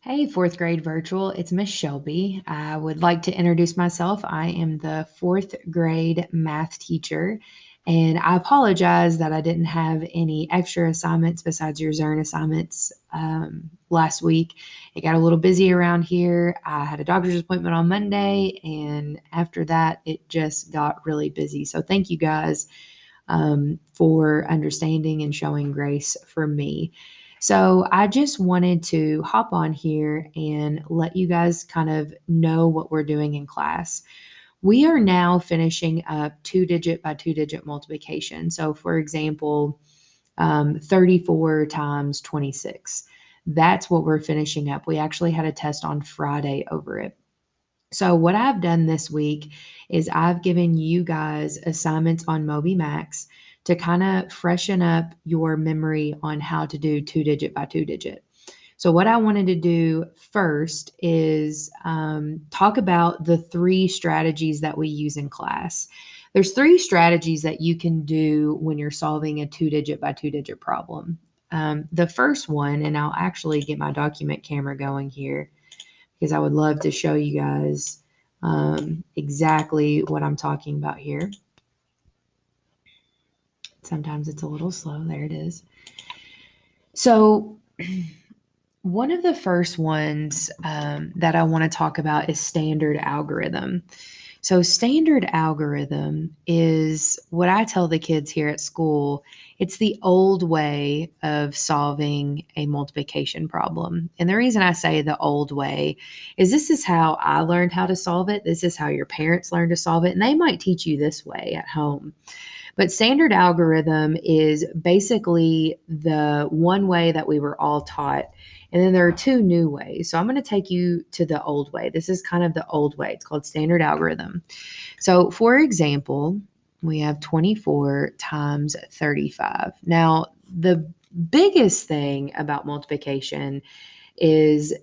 Hey, fourth grade virtual. It's Miss Shelby. I would like to introduce myself. I am the fourth grade math teacher, and I apologize that I didn't have any extra assignments besides your Zern assignments last week. It got a little busy around here. I had a doctor's appointment on Monday, and after that, it just got really busy. So, thank you guys for understanding and showing grace for me. So, I just wanted to hop on here and let you guys kind of know what we're doing in class. We are now finishing up 2 digit by 2 digit multiplication. So, for example, 34 times 26. That's what we're finishing up. We actually had a test on Friday over it. So, what I've done this week is I've given you guys assignments on MobyMax to kind of freshen up your memory on how to do 2 digit by 2 digit. So, what I wanted to do first is talk about the three strategies that we use in class. There's three strategies that you can do when you're solving a 2 digit by 2 digit problem. The first one, and I'll actually get my document camera going here because I would love to show you guys exactly what I'm talking about here. Sometimes it's a little slow. There it is. So, one of the first ones that I want to talk about is standard algorithm. So, standard algorithm is what I tell the kids here at school. It's the old way of solving a multiplication problem. And the reason I say the old way is this is how I learned how to solve it. This is how your parents learned to solve it. And they might teach you this way at home. But standard algorithm is basically the one way that we were all taught. And then there are two new ways. So I'm going to take you to the old way. This is kind of the old way. It's called standard algorithm. So, for example, we have 24 times 35. Now, the biggest thing about multiplication is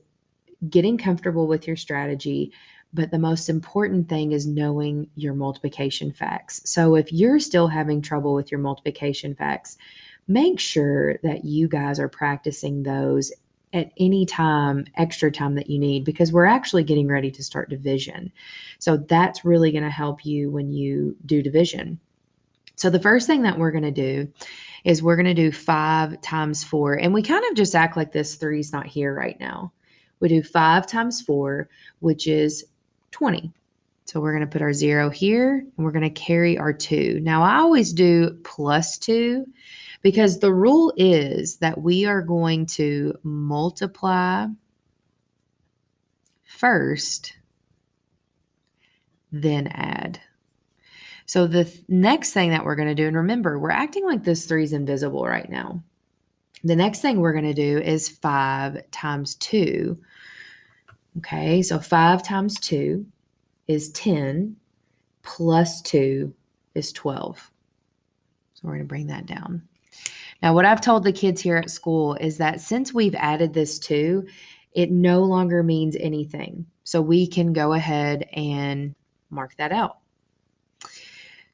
getting comfortable with your strategy. But the most important thing is knowing your multiplication facts. So if you're still having trouble with your multiplication facts, make sure that you guys are practicing those at any time, extra time that you need, because we're actually getting ready to start division. So that's really going to help you when you do division. So the first thing that we're going to do is we're going to do 5 times 4. And we kind of just act like this 3 is not here right now. We do 5 times 4, which is 20. So we're going to put our 0 here and we're going to carry our 2. Now I always do plus 2 because the rule is that we are going to multiply first, then add. So the next thing that we're going to do, and remember, we're acting like this 3 is invisible right now. The next thing we're going to do is 5 times 2. Okay, so 5 times 2 is 10, plus 2 is 12. So we're going to bring that down. Now, what I've told the kids here at school is that since we've added this 2, it no longer means anything. So we can go ahead and mark that out.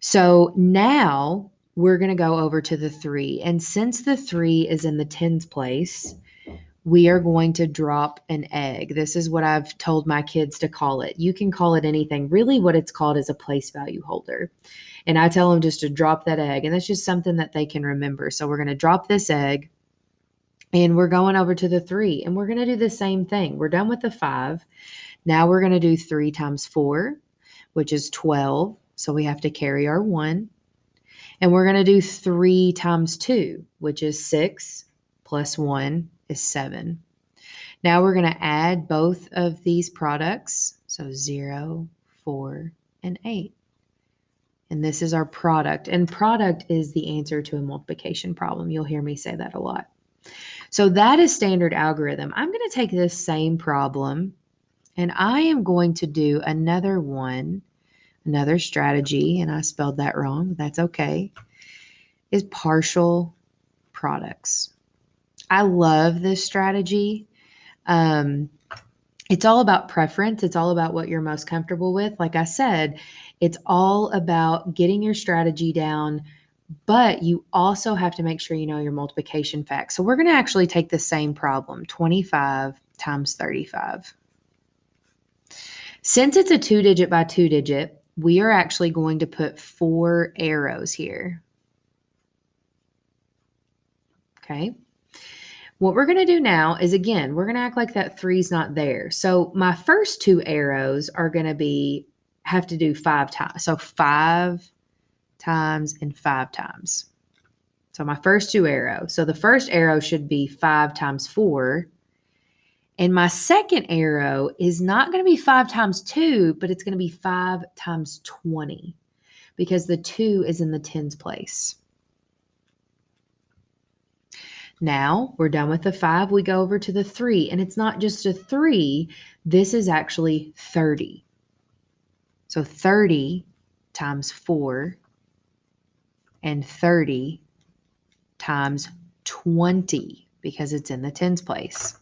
So now we're going to go over to the 3. And since the 3 is in the tens place, we are going to drop an egg. This is what I've told my kids to call it. You can call it anything. Really, what it's called is a place value holder. And I tell them just to drop that egg. And that's just something that they can remember. So we're going to drop this egg and we're going over to the 3. And we're going to do the same thing. We're done with the 5. Now we're going to do 3 times 4, which is 12. So we have to carry our 1. And we're going to do 3 times 2, which is 6, plus 1 is 7. Now we're going to add both of these products. So 0, 4, and 8. And this is our product. And product is the answer to a multiplication problem. You'll hear me say that a lot. So that is standard algorithm. I'm going to take this same problem and I am going to do another one, another strategy, and I spelled that wrong. That's okay, is partial products. I love this strategy. It's all about preference. It's all about what you're most comfortable with. Like I said, it's all about getting your strategy down, but you also have to make sure you know your multiplication facts. So we're going to actually take the same problem, 25 times 35. Since it's a 2-digit by 2-digit, we are actually going to put 4 arrows here. Okay. What we're going to do now is, again, we're going to act like that 3's not there. So my first 2 arrows are going to have to do 5 times. So 5 times and 5 times. So my first 2 arrows. So the first arrow should be 5 times 4. And my second arrow is not going to be 5 times 2, but it's going to be 5 times 20 because the 2 is in the tens place. Now we're done with the 5. We go over to the 3, and it's not just a 3. This is actually 30. So 30 times 4 and 30 times 20 because it's in the tens place.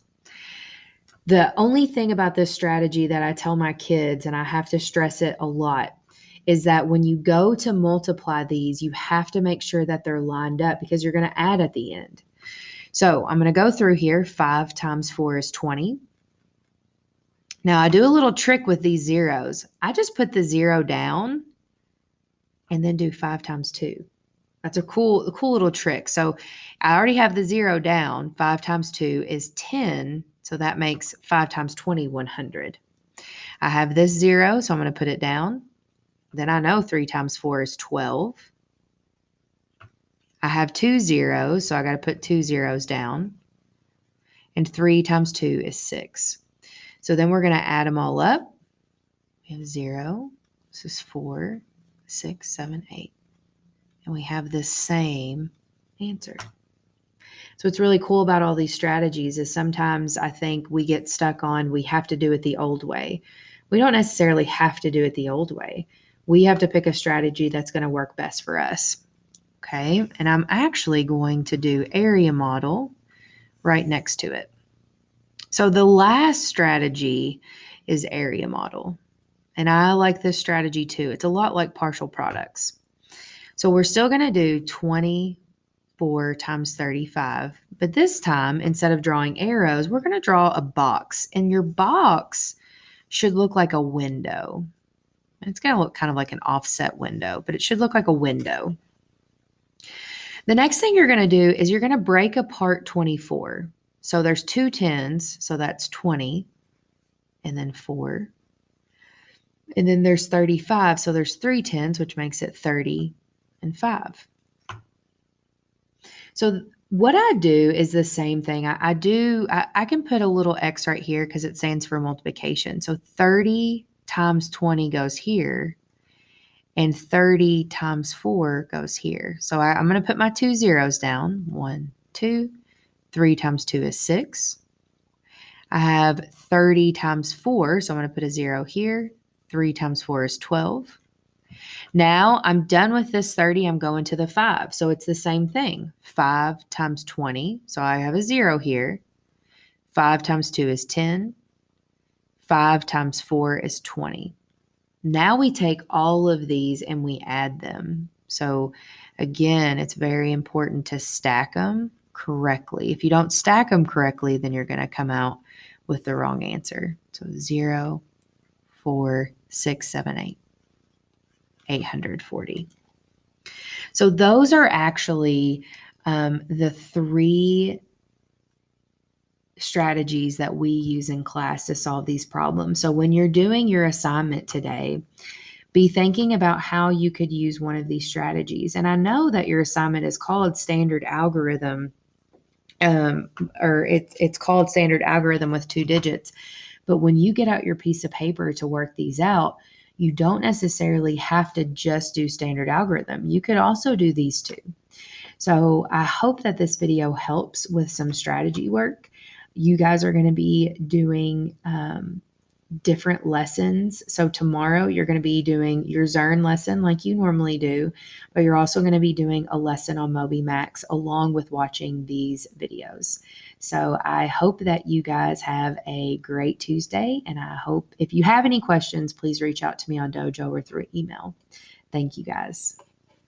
The only thing about this strategy that I tell my kids, and I have to stress it a lot, is that when you go to multiply these, you have to make sure that they're lined up because you're going to add at the end. So I'm going to go through here. 5 times 4 is 20. Now I do a little trick with these zeros. I just put the 0 down and then do 5 times 2. That's a cool little trick. So I already have the 0 down. 5 times 2 is 10. So that makes 5 times 20, 100. I have this 0, so I'm going to put it down. Then I know 3 times 4 is 12. I have 2 zeros, so I got to put 2 zeros down. And 3 times 2 is 6. So then we're going to add them all up. We have 0. This is 4, 6, 7, 8. And we have the same answer. So what's really cool about all these strategies is sometimes I think we get stuck on we have to do it the old way. We don't necessarily have to do it the old way. We have to pick a strategy that's going to work best for us. Okay, and I'm actually going to do area model right next to it. So the last strategy is area model. And I like this strategy too. It's a lot like partial products. So we're still going to do 24 times 35. But this time, instead of drawing arrows, we're going to draw a box. And your box should look like a window. It's going to look kind of like an offset window, but it should look like a window. The next thing you're going to do is you're going to break apart 24. So there's 2 tens, so that's 20, and then 4. And then there's 35, so there's 3 tens, which makes it 30 and 5. So what I do is the same thing. I can put a little X right here because it stands for multiplication. So 30 times 20 goes here, and 30 times 4 goes here. So I'm going to put my 2 zeros down. 1, 2. 3 times 2 is 6. I have 30 times 4, so I'm going to put a 0 here. 3 times 4 is 12. Now I'm done with this 30. I'm going to the 5. So it's the same thing. 5 times 20. So I have a 0 here. 5 times 2 is 10. 5 times 4 is 20. Now we take all of these and we add them. So again, it's very important to stack them correctly. If you don't stack them correctly, then you're going to come out with the wrong answer. So 0, 4, 6, 7, 8. 840. So those are actually the 3 strategies that we use in class to solve these problems. So when you're doing your assignment today, be thinking about how you could use one of these strategies. And I know that your assignment is called standard algorithm, or it's called standard algorithm with 2 digits. But when you get out your piece of paper to work these out, you don't necessarily have to just do standard algorithm. You could also do these 2. So I hope that this video helps with some strategy work. You guys are going to be doing different lessons. So tomorrow you're going to be doing your Zearn lesson like you normally do, but you're also going to be doing a lesson on MobyMax along with watching these videos. So I hope that you guys have a great Tuesday, and I hope if you have any questions, please reach out to me on Dojo or through email. Thank you guys.